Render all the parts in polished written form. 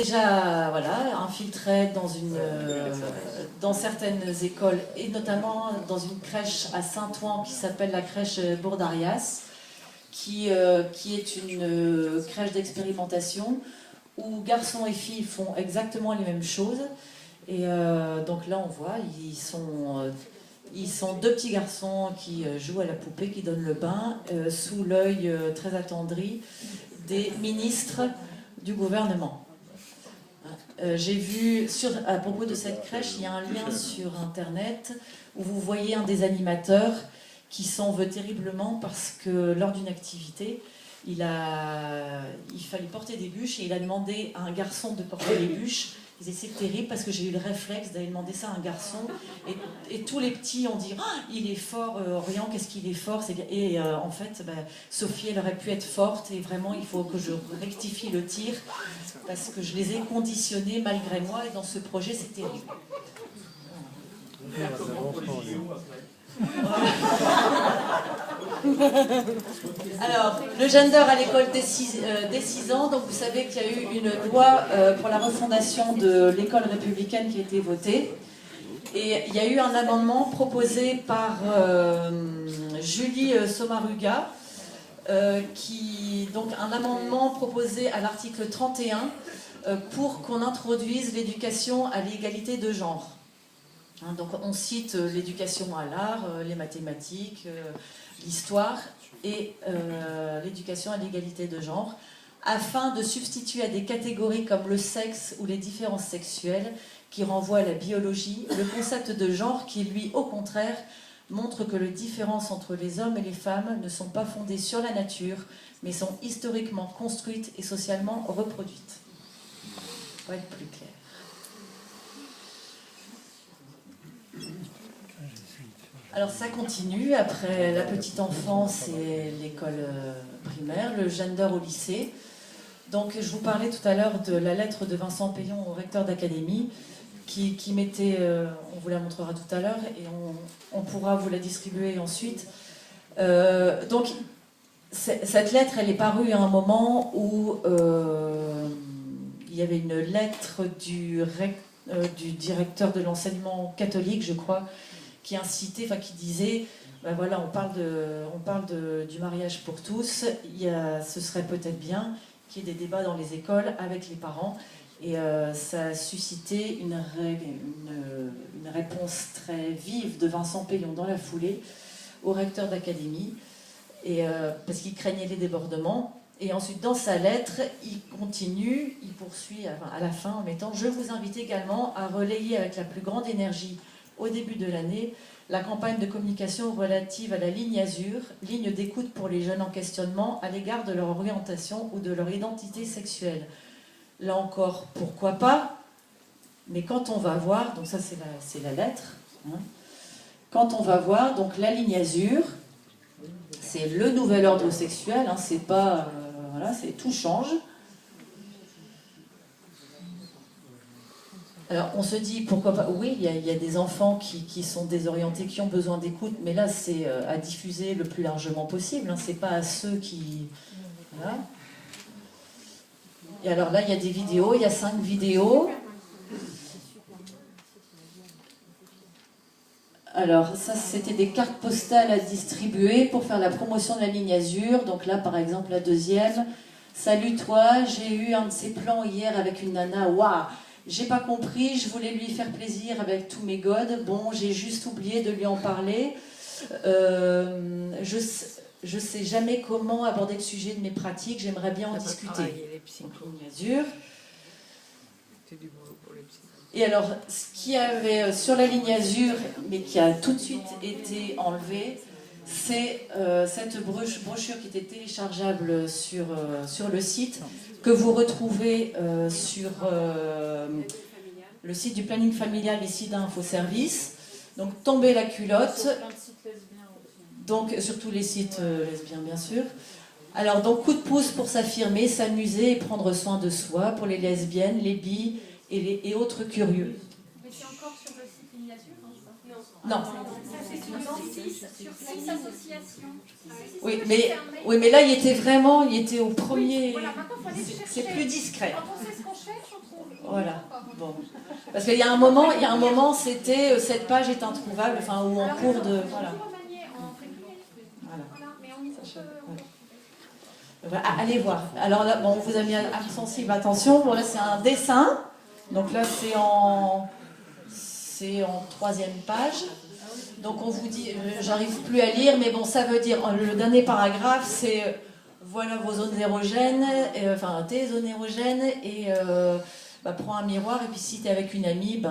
Déjà, voilà, infiltré dans certaines écoles, et notamment dans une crèche à Saint-Ouen qui s'appelle la crèche Bourdarias, qui est une crèche d'expérimentation où garçons et filles font exactement les mêmes choses. Et donc là, on voit, ils sont deux petits garçons qui jouent à la poupée, qui donnent le bain, sous l'œil très attendri des ministres du gouvernement. J'ai vu, à propos de cette crèche, il y a un lien sur Internet où vous voyez un des animateurs qui s'en veut terriblement parce que lors d'une activité, il fallait porter des bûches et il a demandé à un garçon de porter les bûches. C'est terrible parce que j'ai eu le réflexe d'aller demander ça à un garçon et tous les petits ont dit oh, il est fort, Orion, qu'est-ce qu'il est fort. Et en fait, Sophie, elle aurait pu être forte et vraiment il faut que je rectifie le tir parce que je les ai conditionnés malgré moi et dans ce projet c'est terrible. Alors, le gender à l'école dès 6 ans, donc vous savez qu'il y a eu une loi pour la refondation de l'école républicaine qui a été votée. Et il y a eu un amendement proposé par Julie Sommaruga, donc un amendement proposé à l'article 31 pour qu'on introduise l'éducation à l'égalité de genre. Donc on cite l'éducation à l'art, les mathématiques, l'histoire et l'éducation à l'égalité de genre, afin de substituer à des catégories comme le sexe ou les différences sexuelles qui renvoient à la biologie, le concept de genre qui, lui, au contraire, montre que les différences entre les hommes et les femmes ne sont pas fondées sur la nature, mais sont historiquement construites et socialement reproduites. Pour être plus clair. Alors ça continue après la petite enfance et l'école primaire, le gender au lycée. Donc je vous parlais tout à l'heure de la lettre de Vincent Payon au recteur d'académie qui mettait, on vous la montrera tout à l'heure et on pourra vous la distribuer ensuite. Donc cette lettre, elle est parue à un moment où il y avait une lettre du directeur de l'enseignement catholique, je crois, qui incitait, enfin qui disait, ben voilà, on parle du mariage pour tous, ce serait peut-être bien qu'il y ait des débats dans les écoles avec les parents, et ça a suscité une réponse très vive de Vincent Payon dans la foulée au recteur d'académie, parce qu'il craignait les débordements. Et ensuite, dans sa lettre, il continue, il poursuit à la fin en mettant « Je vous invite également à relayer avec la plus grande énergie au début de l'année, la campagne de communication relative à la ligne Azur, ligne d'écoute pour les jeunes en questionnement à l'égard de leur orientation ou de leur identité sexuelle. Là encore, pourquoi pas, mais quand on va voir, donc ça c'est la lettre, hein, quand on va voir, donc la ligne Azur, c'est le nouvel ordre sexuel, hein, c'est pas, voilà, tout change. Alors on se dit pourquoi pas, oui, il y a des enfants qui sont désorientés, qui ont besoin d'écoute, mais là c'est à diffuser le plus largement possible, hein, c'est pas à ceux qui... Voilà. Et alors là il y a des vidéos, il y a 5 vidéos. Alors ça c'était des cartes postales à distribuer pour faire la promotion de la ligne Azur, donc là par exemple la deuxième. Salut toi, j'ai eu un de ces plans hier avec une nana, waouh! J'ai pas compris, je voulais lui faire plaisir avec tous mes godes. Bon, j'ai juste oublié de lui en parler. Je sais jamais comment aborder le sujet de mes pratiques, j'aimerais bien en discuter. Azur. Et alors, ce qu'il y avait sur la ligne Azur, mais qui a tout de suite été enlevé, c'est cette brochure qui était téléchargeable sur le site, que vous retrouvez sur le site du planning familial et SIDA Info Service. Donc, tomber la culotte. Donc, sur tous les sites lesbiens, bien sûr. Alors, donc, coup de pouce pour s'affirmer, s'amuser et prendre soin de soi pour les lesbiennes, les bi et autres curieux. Mais c'est encore sur le site Ligne Azur, hein, ça? Non. Sur cette association. Oui, mais là, il était au premier. Voilà, maintenant, il faut aller chercher. C'est plus discret. Quand on sait ce qu'on cherche, on Voilà. Bon. Parce qu'il y a un moment, c'était cette page est introuvable, enfin, ou en cours de. Voilà. Voilà. Allez voir. Alors là, bon, on vous a mis âme sensible, attention. Bon, là, c'est un dessin. Donc là, c'est en 3e page. Donc on vous dit, j'arrive plus à lire, mais bon, ça veut dire, le dernier paragraphe, c'est voilà vos zones érogènes, enfin tes zones érogènes, et prends un miroir, et puis si tu es avec une amie,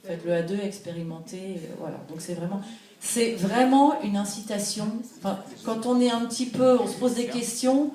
faites-le à deux, expérimentez, voilà. Donc c'est vraiment une incitation. Enfin, quand on est un petit peu, on se pose des questions,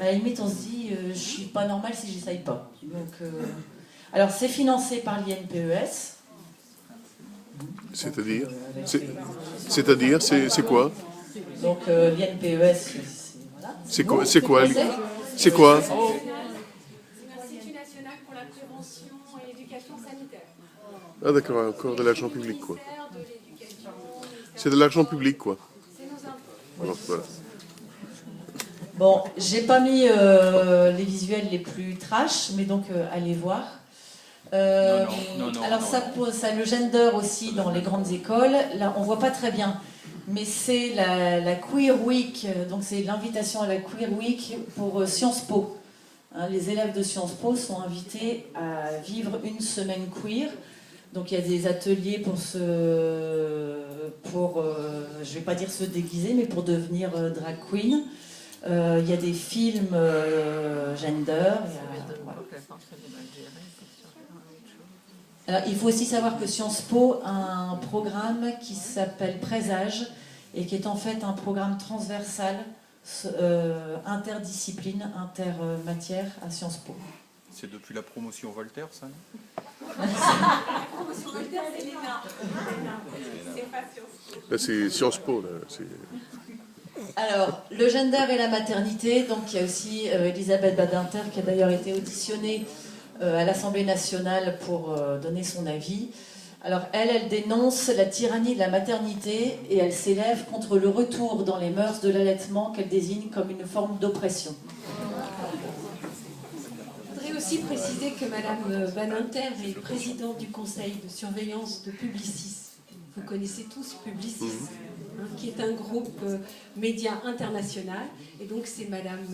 à la limite on se dit, je suis pas normale si j'essaye pas. Donc, alors c'est financé par l'INPES. C'est-à-dire, c'est quoi? Donc l'INPES, c'est quoi? C'est quoi? C'est l'Institut national pour la prévention et l'éducation sanitaire. Ah d'accord, encore de l'argent public, quoi. C'est de l'argent public, quoi. C'est nos impôts. Voilà. Bon, j'ai pas mis les visuels les plus trash, mais donc allez voir. Alors ça, le gender aussi dans les grandes écoles, là on voit pas très bien, mais c'est la Queer Week, donc c'est l'invitation à la Queer Week pour Sciences Po. Hein, les élèves de Sciences Po sont invités à vivre une semaine queer. Donc il y a des ateliers je vais pas dire se déguiser, mais pour devenir drag queen. Il y a des films gender. Alors, il faut aussi savoir que Sciences Po a un programme qui s'appelle Présage et qui est en fait un programme transversal, interdiscipline, intermatière à Sciences Po. C'est depuis la promotion Voltaire, ça? La promotion Voltaire, c'est l'ENA. C'est pas Sciences Po. Là, c'est Sciences Po, là. Alors, le gender et la maternité, donc il y a aussi Elisabeth Badinter qui a d'ailleurs été auditionnée à l'Assemblée nationale pour donner son avis. Alors elle dénonce la tyrannie de la maternité et elle s'élève contre le retour dans les mœurs de l'allaitement qu'elle désigne comme une forme d'oppression. Je voudrais aussi préciser que Madame Badinter est présidente du conseil de surveillance de Publicis. Vous connaissez tous Publicis, qui est un groupe média international. Et donc c'est Madame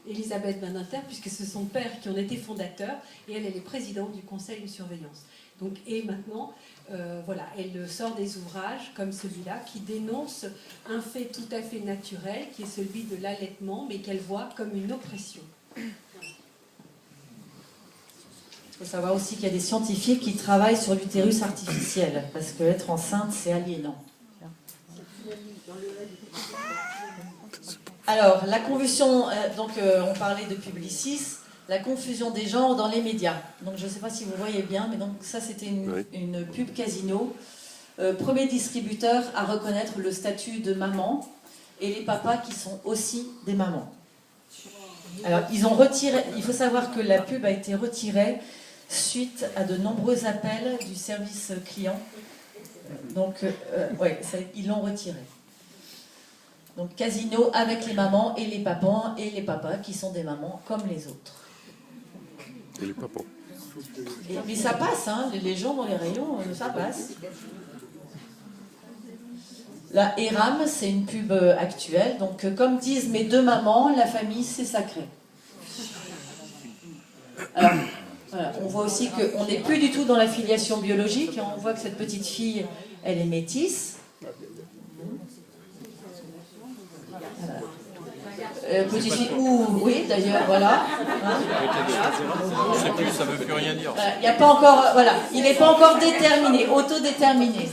Elisabeth Badinter, puisque c'est son père qui en était fondateur, et elle est présidente du conseil de surveillance. Donc, et maintenant, elle sort des ouvrages comme celui-là qui dénonce un fait tout à fait naturel, qui est celui de l'allaitement, mais qu'elle voit comme une oppression. Il faut savoir aussi qu'il y a des scientifiques qui travaillent sur l'utérus artificiel, parce que être enceinte, c'est aliénant. Alors, la confusion, on parlait de Publicis, la confusion des genres dans les médias. Donc, je ne sais pas si vous voyez bien, mais donc ça, c'était une pub Casino. Premier distributeur à reconnaître le statut de maman et les papas qui sont aussi des mamans. Alors, ils ont retiré, il faut savoir que la pub a été retirée suite à de nombreux appels du service client. Donc, ils l'ont retirée. Donc Casino avec les mamans et les papas qui sont des mamans comme les autres. Et les papas. Mais ça passe, hein, les gens dans les rayons, ça passe. La ERAM, c'est une pub actuelle. Donc comme disent mes deux mamans, la famille c'est sacré. Alors, voilà, on voit aussi qu'on n'est plus du tout dans la filiation biologique. On voit que cette petite fille, elle est métisse. Petite fille, oui d'ailleurs, voilà. Hein, Je sais plus, ça ne veut plus rien dire. il n'est pas encore, il n'est pas encore déterminé, autodéterminé.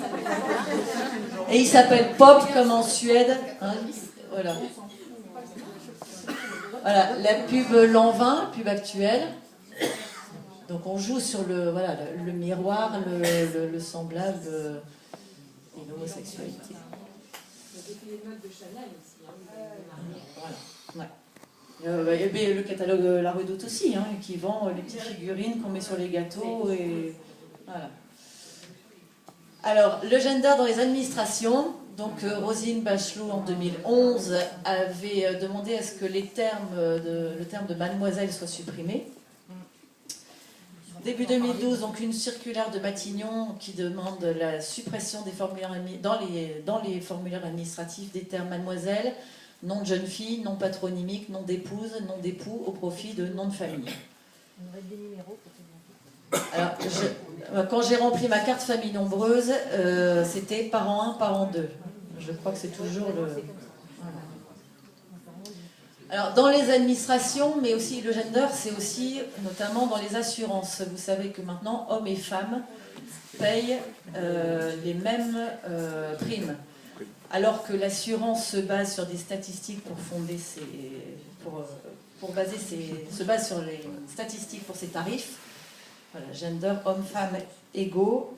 Et il s'appelle Pop comme en Suède. Hein, voilà. Voilà, la pub Lanvin, pub actuelle. Donc on joue sur le miroir, le semblable et l'homosexualité. Le catalogue La Redoute aussi, hein, qui vend les petites figurines qu'on met sur les gâteaux. Et voilà. Alors, le gender dans les administrations. Donc, Roselyne Bachelot, en 2011, avait demandé à ce que le terme de mademoiselle soit supprimé. début 2012, donc une circulaire de Matignon qui demande la suppression des formulaires dans les formulaires administratifs des termes mademoiselle, nom de jeune fille, nom patronymique, nom d'épouse, nom d'époux au profit de nom de famille. Alors, quand j'ai rempli ma carte famille nombreuse, c'était parent 1, parent 2. Je crois que c'est toujours le... Voilà. Alors, dans les administrations, mais aussi le gender, c'est aussi notamment dans les assurances. Vous savez que maintenant, hommes et femmes payent les mêmes primes. Alors que l'assurance se base sur des statistiques pour fonder se base sur les statistiques pour ses tarifs. Voilà, gender, hommes, femmes égaux.